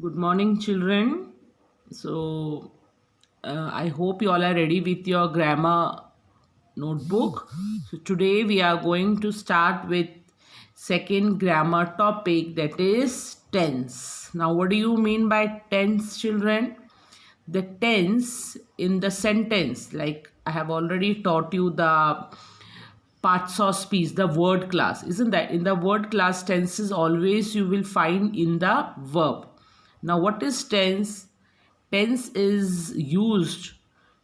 Good morning, children. I hope you all are ready with your grammar notebook. So, today we are going to start with second grammar topic, that is tense. Now, what do you mean by tense, children? The tense in the sentence, like I have already taught you the parts of speech, the word class, isn't that? In the word class, tenses always you will find in the verb. Now, what is tense? Tense is used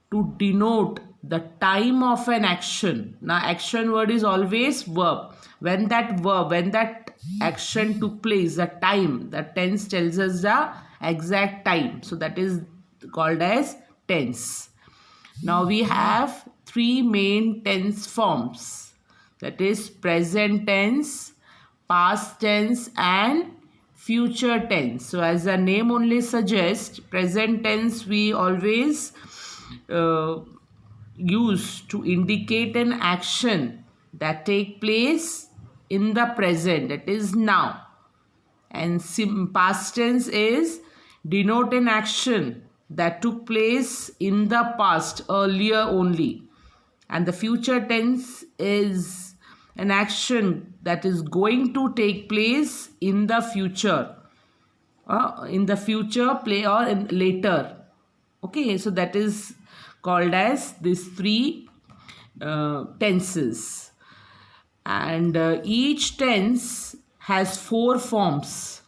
to denote the time of an action. Now, action word is always verb. When that action took place, the time, the tense tells us the exact time. So that is called as tense. Now we have three main tense forms, that is present tense, past tense and future tense. So as the name only suggests, present tense we always uh, use to indicate an action that take place in the present, that is now. And past tense is denote an action that took place in the past, earlier only. And the future tense is an action that is going to take place in the future, play or in later. Okay, so that is called as these three tenses. And each tense has four forms.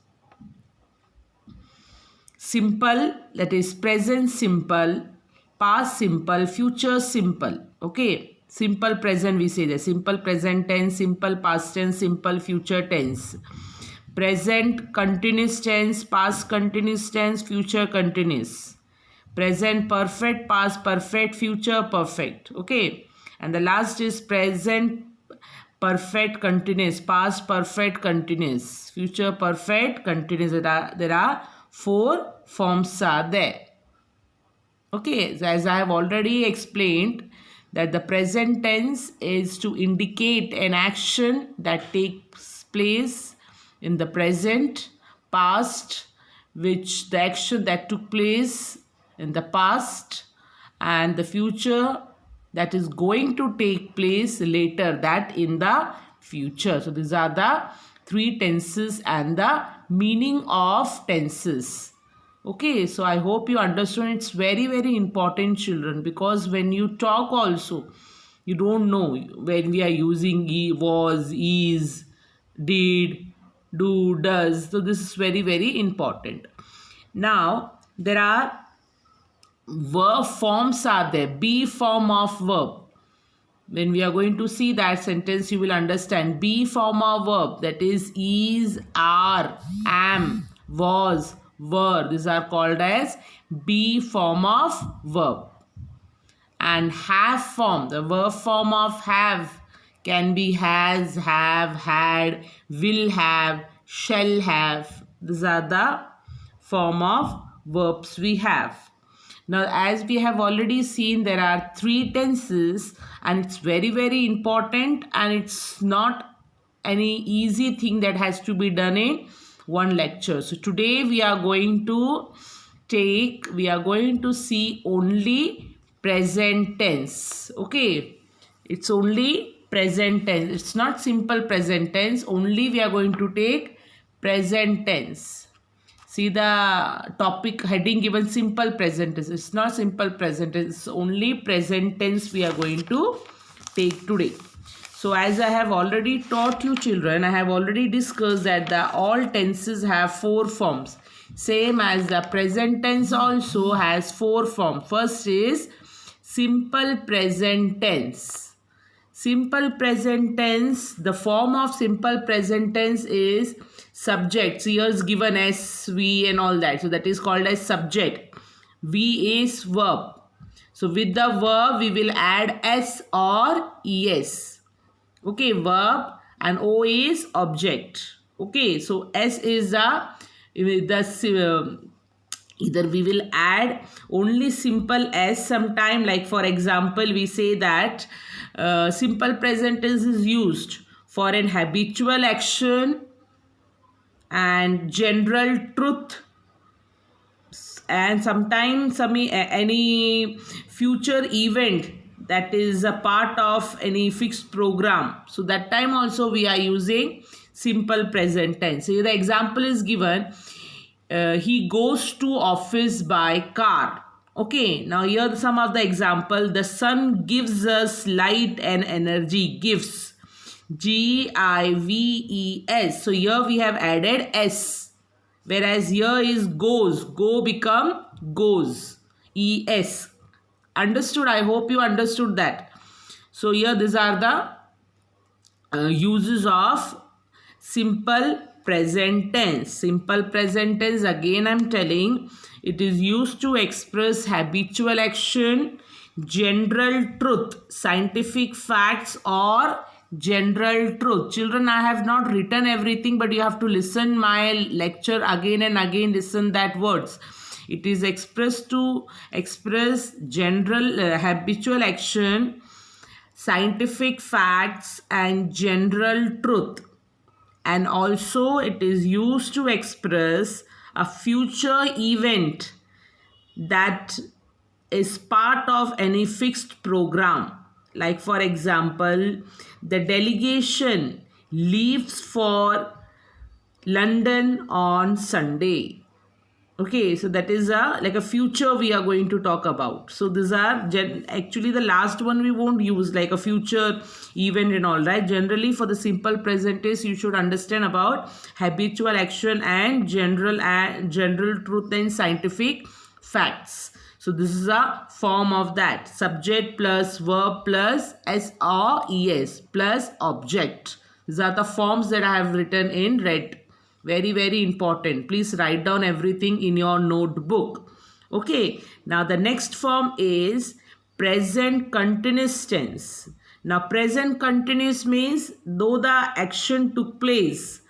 Simple, that is present simple, past simple, future simple. Okay, simple present we say that, simple present tense, simple past tense, simple future tense. Present continuous tense, past continuous tense, future continuous. Present perfect, past perfect, future perfect. Okay, and the last is present perfect continuous, past perfect continuous, future perfect continuous. There are four forms are there. Okay, so as I have already explained, that the present tense is to indicate an action that takes place in the present, past, which the action that took place in the past, and the future that is going to take place later, that in the future. So these are the three tenses and the meaning of tenses. Okay, so I hope you understand. It's very, very important, children, because when you talk also, you don't know when we are using was, is, did, do, does. So this is very, very important. Now, there are verb forms are there. Be form of verb. When we are going to see that sentence, you will understand. Be form of verb, that is, are, am, was, were. These are called as be form of verb. And have form, the verb form of have can be has, have, had, will have, shall have. These are the form of verbs we have. Now, as we have already seen, there are three tenses, and it's very, very important, and it's not any easy thing that has to be done in one lecture. So today we are going to see only present tense. Okay, it's only present tense. It's not simple present tense. Only we are going to take present tense. See the topic heading given, simple present tense. It's not simple present tense. It's only present tense we are going to take today. So as I have already taught you, children, I have already discussed that the all tenses have four forms. Same as the present tense also has four forms. First is simple present tense. Simple present tense, the form of simple present tense is subject. So here is given S, V and all that. So that is called as subject. V is verb. So with the verb we will add S or ES. Okay, verb, and O is object. Okay, so S is either we will add only simple S sometime, like for example we say that simple present tense is used for an habitual action and general truth and sometimes any future event that is a part of any fixed program, so that time also we are using simple present tense. Here the example is given, he goes to office by car. Okay, now here some of the example. The sun gives us light and energy. Gives, Gives. So here we have added s, whereas here is goes. Go become goes, es. Understood? I hope you understood that. So here these are the uses of simple present tense. Simple present tense, again I'm telling, it is used to express habitual action, general truth, scientific facts, or general truth. Children, I have not written everything, but you have to listen my lecture again and again. Listen that words. It is expressed to express general habitual action, scientific facts, and general truth. And also it is used to express a future event that is part of any fixed program. Like for example, the delegation leaves for London on Sunday. Okay, so that is like a future we are going to talk about. So these are actually the last one we won't use, like a future event and all, right? Generally for the simple present tense you should understand about habitual action and general truth and scientific facts. So this is a form of that. Subject plus verb plus s or es plus object. These are the forms that I have written in red. Very, very important. Please write down everything in your notebook. Okay. Now the next form is present continuous tense. Now present continuous means though the action took place,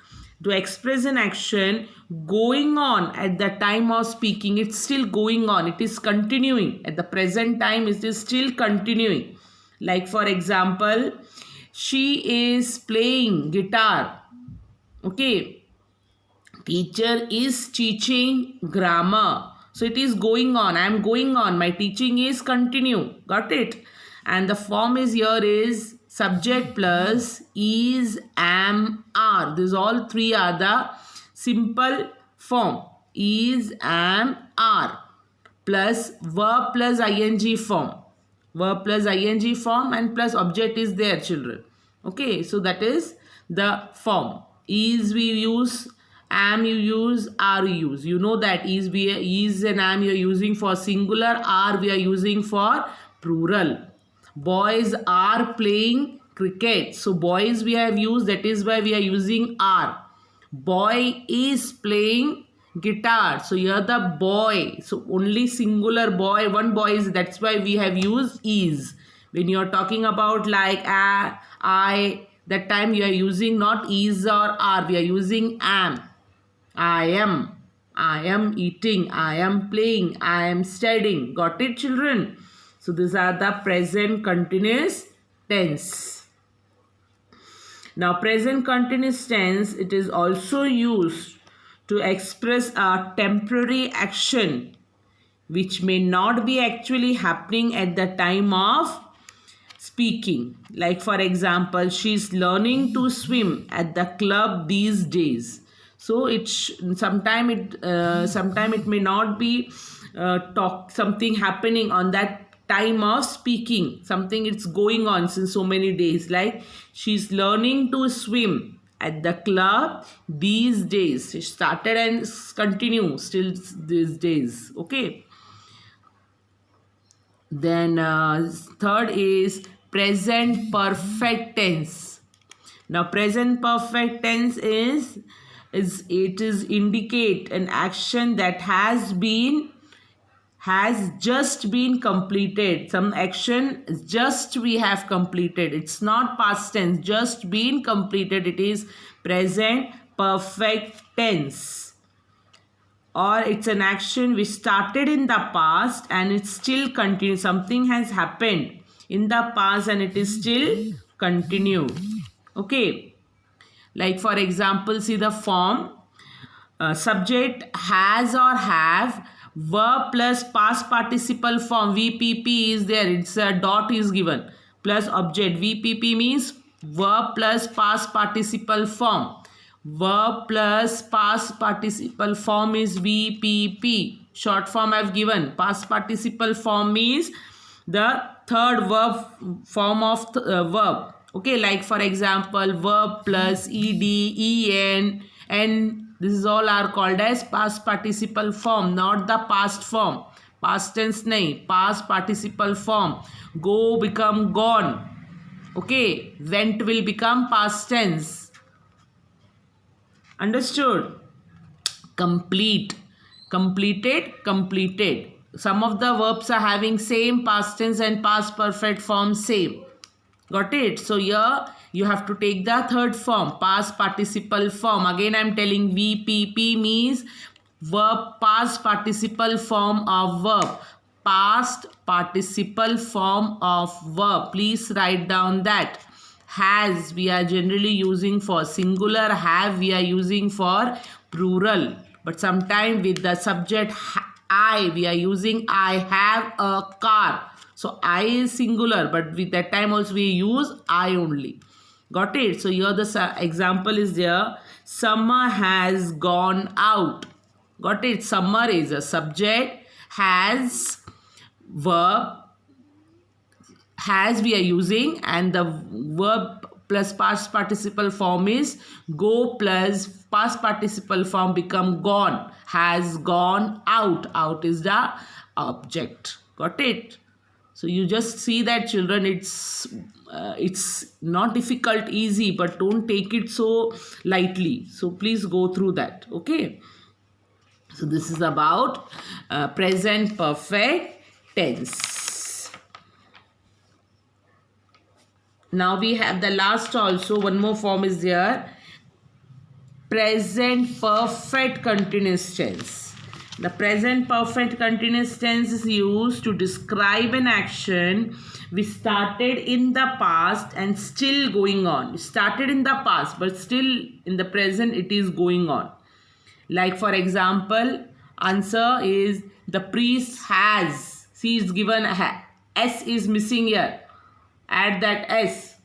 to express an action going on at the time of speaking, it's still going on. It is continuing. At the present time, it is still continuing. Like for example, she is playing guitar. Okay. Teacher is teaching grammar. So it is going on. I am going on. My teaching is continue. Got it? And the form is here is subject plus is, am, are. These all three are the simple form. Is, am, are. Plus verb plus ing form. Verb plus ing form and plus object is there, children. Okay. So that is the form. Is we use, am you use, are you use. You know that is and am you are using for singular, are we are using for plural. Boys are playing cricket. So boys we have used, that is why we are using are. Boy is playing guitar. So here the boy. So only singular boy, one boy is, that's why we have used is. When you are talking about like I, that time you are using not is or are, we are using am. I am eating, I am playing, I am studying. Got it, children? So these are the present continuous tense. Now present continuous tense, it is also used to express a temporary action which may not be actually happening at the time of speaking. Like for example, she's learning to swim at the club these days. So sometime it may not be something happening on that time of speaking. Something it's going on since so many days. Like she's learning to swim at the club these days. She started and continues still these days. Okay. Then third is present perfect tense. Now present perfect tense is indicate an action that has just been completed. Some action just we have completed. It's not past tense, just been completed. It is present perfect tense. Or it's an action which started in the past and it still continues. Something has happened in the past and it is still continued. Okay. Like for example, see the form. Subject has or have Verb plus past participle form VPP is there. It's a dot is given plus object. VPP means verb plus past participle form. Verb plus past participle form is VPP. Short form I've given. Past participle form means the third verb form of verb. Okay, like for example, verb plus ed, en, and this is all are called as past participle form, not the past form. Past tense nahi, past participle form. Go become gone. Okay, went will become past tense. Understood? Complete, completed, completed. Some of the verbs are having same past tense and past perfect form same. Got it? So here you have to take the third form, past participle form. Again I am telling VPP means verb past participle form of verb. Past participle form of verb. Please write down that. Has we are generally using for singular, have we are using for plural. But sometimes with the subject I, we are using I have a car. So I is singular, but with that time also we use I only. Got it? So here the example is there. Summer has gone out. Got it? Summer is a subject. Has verb. Has we are using, and the verb plus past participle form is go plus past participle form become gone. Has gone out. Out is the object. Got it? So you just see that, children, it's not difficult, easy, but don't take it so lightly. So please go through that. Okay. So this is about present perfect tense. Now we have the last also, one more form is there. Present perfect continuous tense. The present perfect continuous tense is used to describe an action which started in the past and still going on. It started in the past, but still in the present it is going on. Like for example, answer is the priest has. See, it's given S is missing here. Add that S.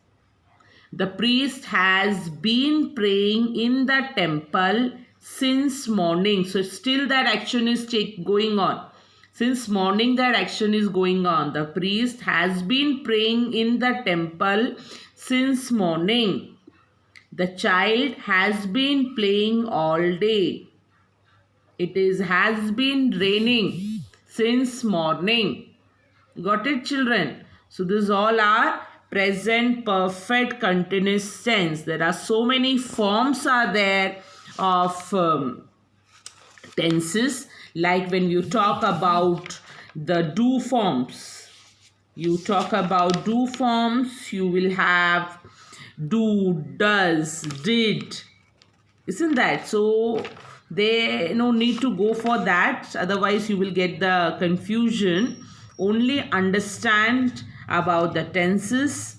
The priest has been praying in the temple since morning. So still that action is going on. Since morning that action is going on. The priest has been praying in the temple since morning. The child has been playing all day. It has been raining since morning. Got it, children? So these all are present perfect continuous tense. There are so many forms are there of tenses. Like when you talk about the do forms, you talk about do forms, you will have do, does, did. Isn't that? So they no need to go for that. Otherwise you will get the confusion. Only understand about the tenses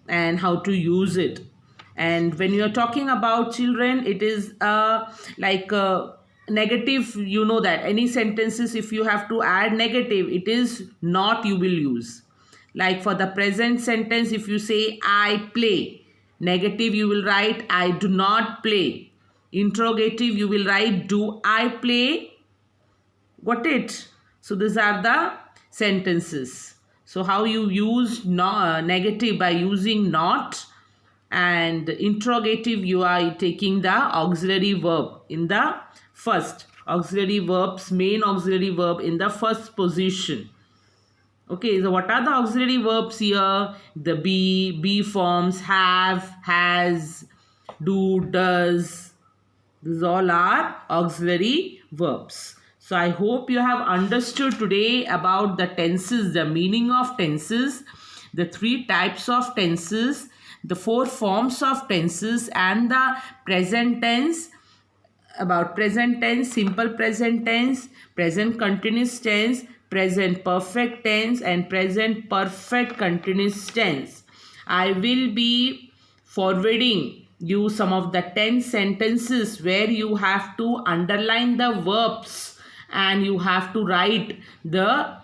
and how to use it. And when you are talking about, children, it is like negative. You know that any sentences, if you have to add negative, it is not you will use. Like for the present sentence, if you say I play, negative you will write I do not play. Interrogative you will write do I play. Got it? So these are the sentences. So how you use negative by using not, and interrogative you are taking the auxiliary verb in the first. Auxiliary verbs, main auxiliary verb in the first position. Okay, so what are the auxiliary verbs here? The be forms, have, has, do, does. These all are auxiliary verbs. So I hope you have understood today about the tenses, the meaning of tenses, the 3 types of tenses, the 4 forms of tenses, and the present tense. About present tense, simple present tense, present continuous tense, present perfect tense, and present perfect continuous tense. I will be forwarding you some of the 10 sentences where you have to underline the verbs and you have to write the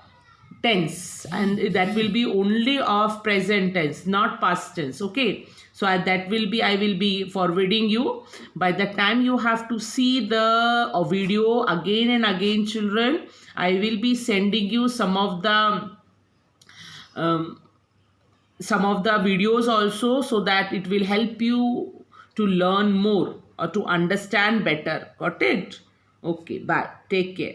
tense, and that will be only of present tense, not past tense. Okay, so that will be, I will be forwarding you. By the time you have to see the video again and again, children, I will be sending you um, some of the videos also, so that it will help you to learn more or to understand better. Got it? Okay, bye, take care.